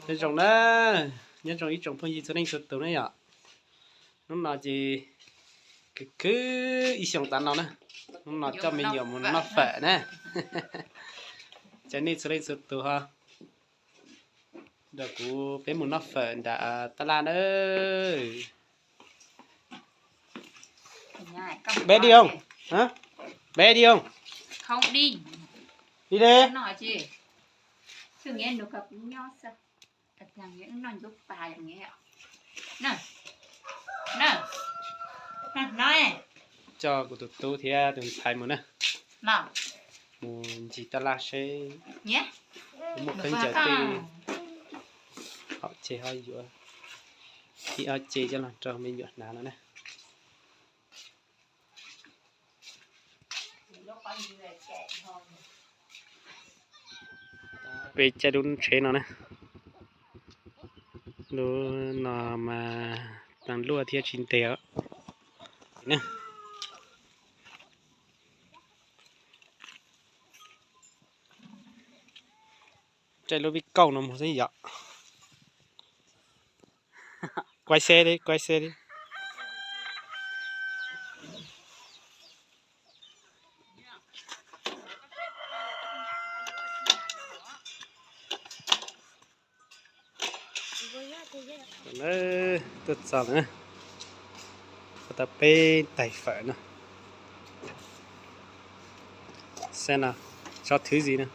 nhân trồng đó nhân trồng ít trồng phong gì cho nên sụt tụi này ạ nó nào chỉ cứ ít trồng tán nó nè nó nào cho mình nhiều muốn nó phệ nè cho nên cho nên sụt tụi ha được của bé muốn nó phệ đã ta lan ơi bé đi không hả bé đi không không đi đi đi nói chị thường nghe nó gặp nhau sao thằng những non giúp bài nghe nè nè nói cho của tụi tôi thì đừng thay một nè nào một chỉ ta la xe nhé một kênh chợ tê họ chế hơi dừa thì ở chế cho là cho mình dừa nào nữa nè về chế đun chế nó nè lúa nó mà tàn lúa thì chín téo nè chạy lúa bị câu nó một cái gì quay xe đi quay xe đi nó tốt xong nữa ta bê tẩy phở nữa xem nào cho thứ gì nữa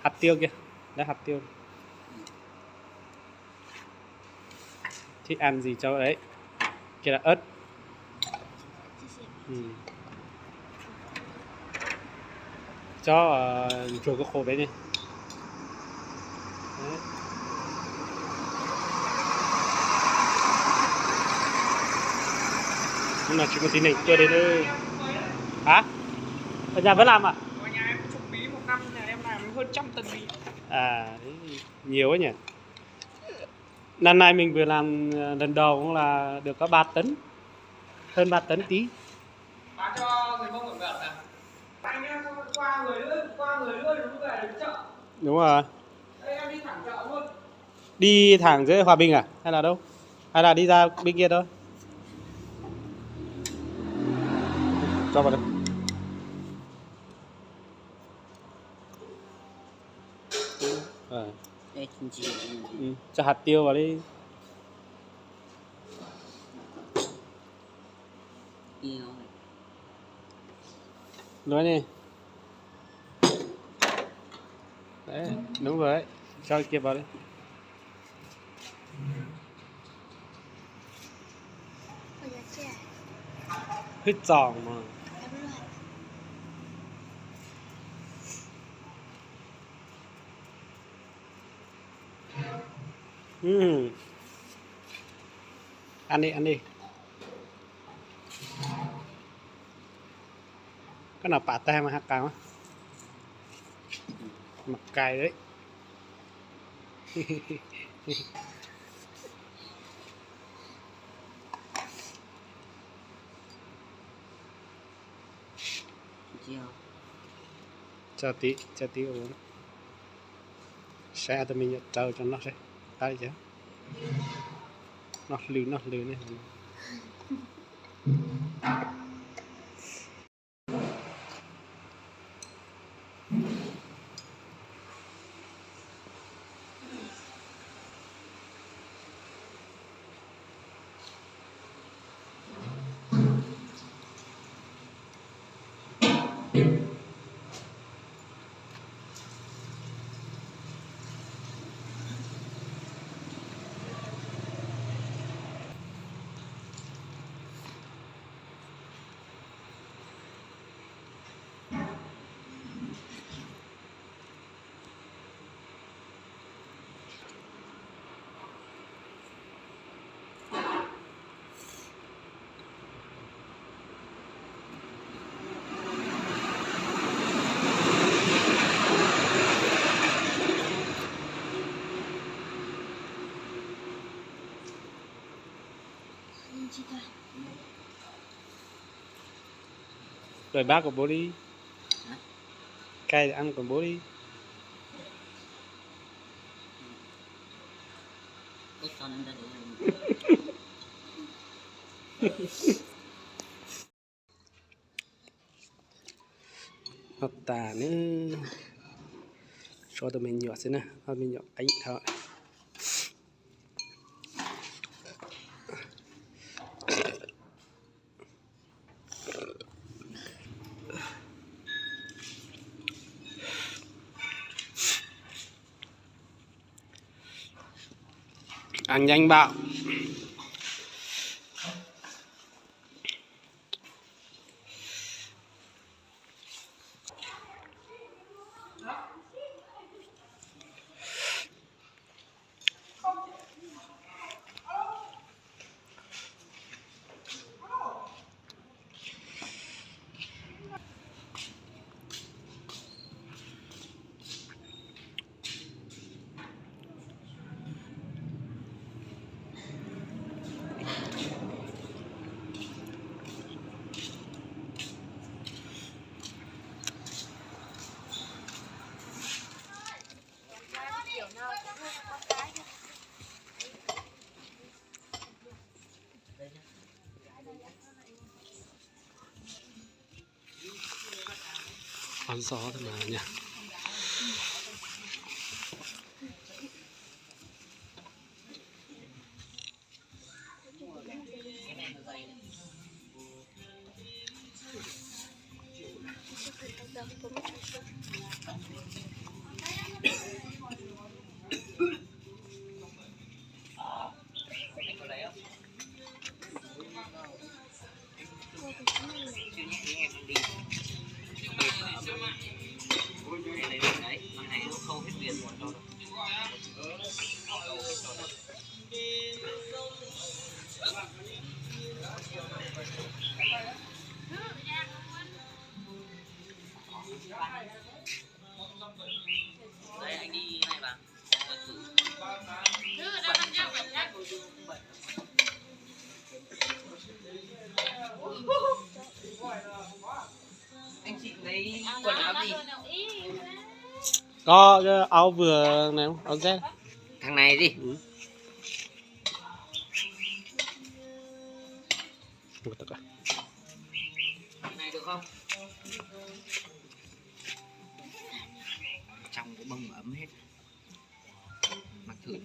hạt tiêu kia đã hạt tiêu thích ăn gì cho đấy kia là ớt cho chuột cái khổ đấy đi đấy. Nhưng mà chỉ có tí này cho đến đây hả ở nhà vẫn làm à ở nhà em chục bí một năm nhà em làm hơn 100 tấn bí à đấy, nhiều ấy nhỉ năm nay mình vừa làm lần đầu cũng là được có 3 tấn hơn 3 tấn tí bán cho người Mông ở gần à anh em qua người nữa đúng về đến chợ đúng rồi đây em đi thẳng chợ luôn đi thẳng dưới Hòa Bình à hay là đâu hay là đi ra bên kia thôi cho vào đây cho hạt tiêu vào đi nói đi đấy đúng rồi đấy cho kia vào đi hết tròn mà ăn đi cái nào bả tay mà hạt cào á mặt cay đấy cho tí uống xe tụi mình trâu cho nó sẽ tay chứ nó lư này rồi bác của bố đi cay ăn của bố đi Học tà nữa cho tụi mình nhỏ xin nè, tụi mình nhỏ ấy thôi. Ăn nhanh bạo. Ăn gió thôi mà nhỉ. Đấy anh đi này vào. Anh chị lấy quần áo gì? Có cái áo vừa này không? Áo Z. Thằng này gì? Ừ. Ủa, tất cả. Thằng này được không? Trong có bông ấm hết. Mặc thử.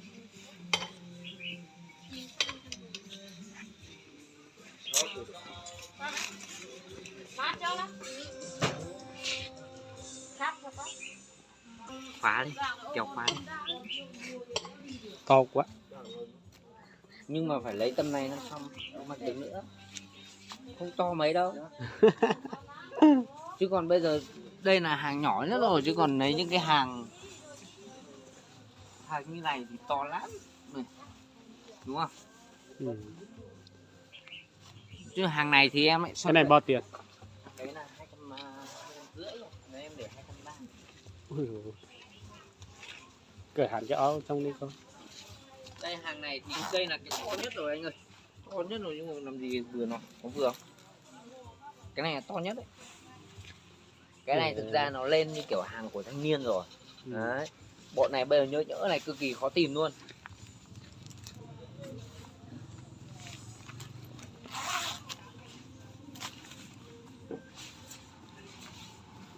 Khóa đi, kéo khóa đi. To quá. Nhưng mà phải lấy tầm này nó xong, không mặc được nữa. Không to mấy đâu. Chứ còn bây giờ đây là hàng nhỏ nhất rồi, chứ còn lấy những cái hàng như này thì to lắm. Đúng không? Ừ. Chứ hàng này thì em lại Cái này bao tiền? cái là 250 rồi. Đấy em để 230. Ui dồi. Cởi hẳn cái áo trong đi không? Đây hàng này thì đây là cái to nhất rồi anh ơi. To nhất rồi nhưng mà làm gì vừa nó có vừa không? Cái này là to nhất đấy. Cái này thực ra nó lên như kiểu hàng của thanh niên rồi. Đấy. Bọn này bây giờ nhỡ này cực kỳ khó tìm luôn.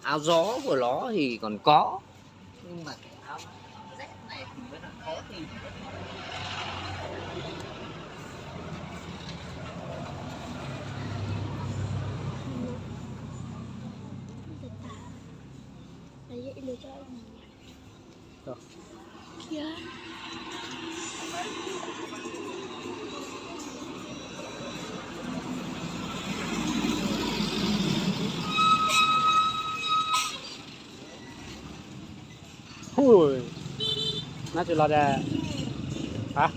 Áo gió của nó thì còn có, nhưng mà cái áo rét này thì mới là khó tìm. Đấy, vậy cho anh. Đâu? Kia. Ui. Nó chỉ là ra. Hả?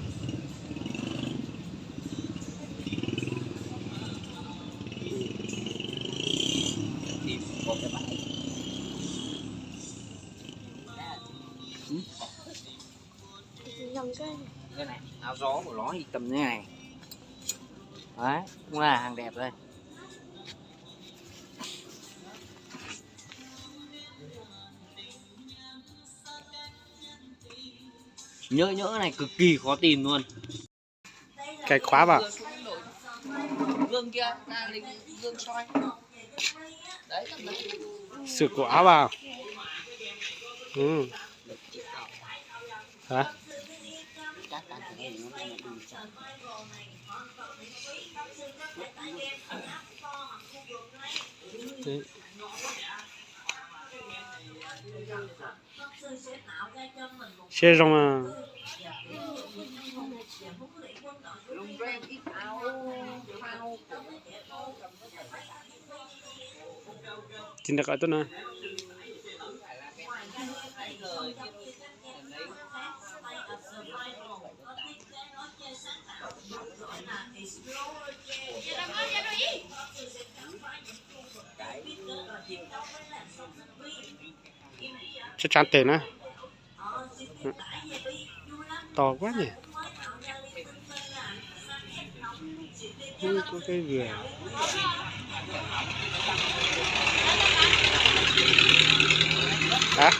Tìm có cái bãi. Dòng Cái này áo gió của nó thì tầm như này. Đấy, cũng là hàng đẹp đây. Nhỡ nhỡ này cực kỳ khó tìm luôn. Cái khóa vào. Gương kia là lính gương soi. Đấy, Sửa khóa vào. Ừ. Hả? Đấy. Xe rong à. Chính được ở tốt nào. Chắc chắn tiền á. To quá nhỉ. Có cái vừa. Hả?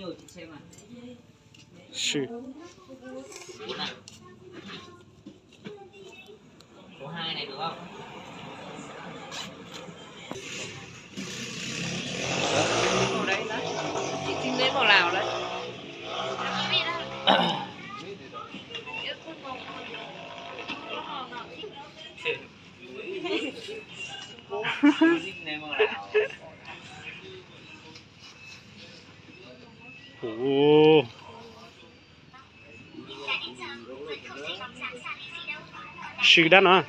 nhiều chị xem này. Sư. Số 2 này được không? Màu đấy đấy. Chị xin lấy màu nào đấy? Xin lấy màu nào? Ồ. Sư đắt nó.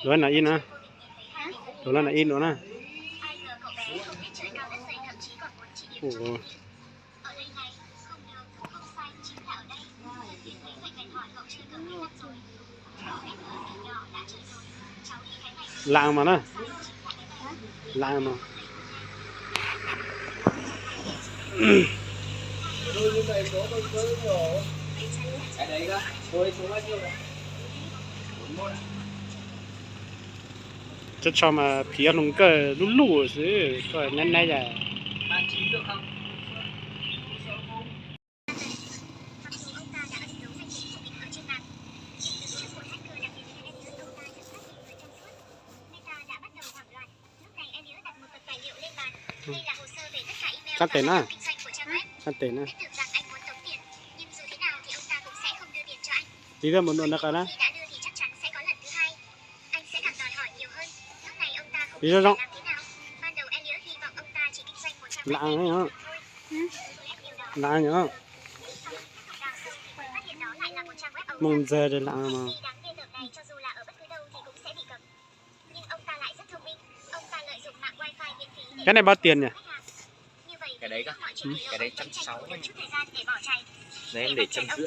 Rồi là in à? Rồi là in nữa nè. Ồ. Lạ mà nó. Lạ mà. Cái đấy cơ. Tôi số bao nhiêu đấy? 41 ạ. Chắc cho mà phía nó cơ lú lú chứ. Rồi nhanh này là 39 được không? Chắn tiền á. Chắn tiền á. Đi ra một đoạn đặc đó. Đi ra rộng. Lạ nhá. Lạ nhá. Mong giờ để lạ mà. Cái này bao tiền nhỉ? Cái đấy cơ. Cái đấy 160 anh. Đấy em để 150.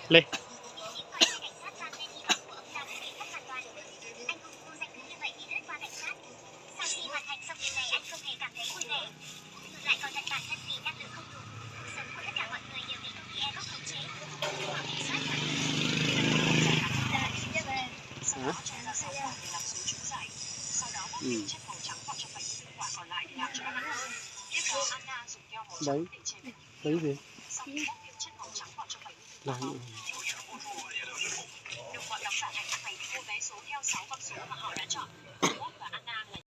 Lên. Hả? Ừ. Đấy. Đấy gì? Là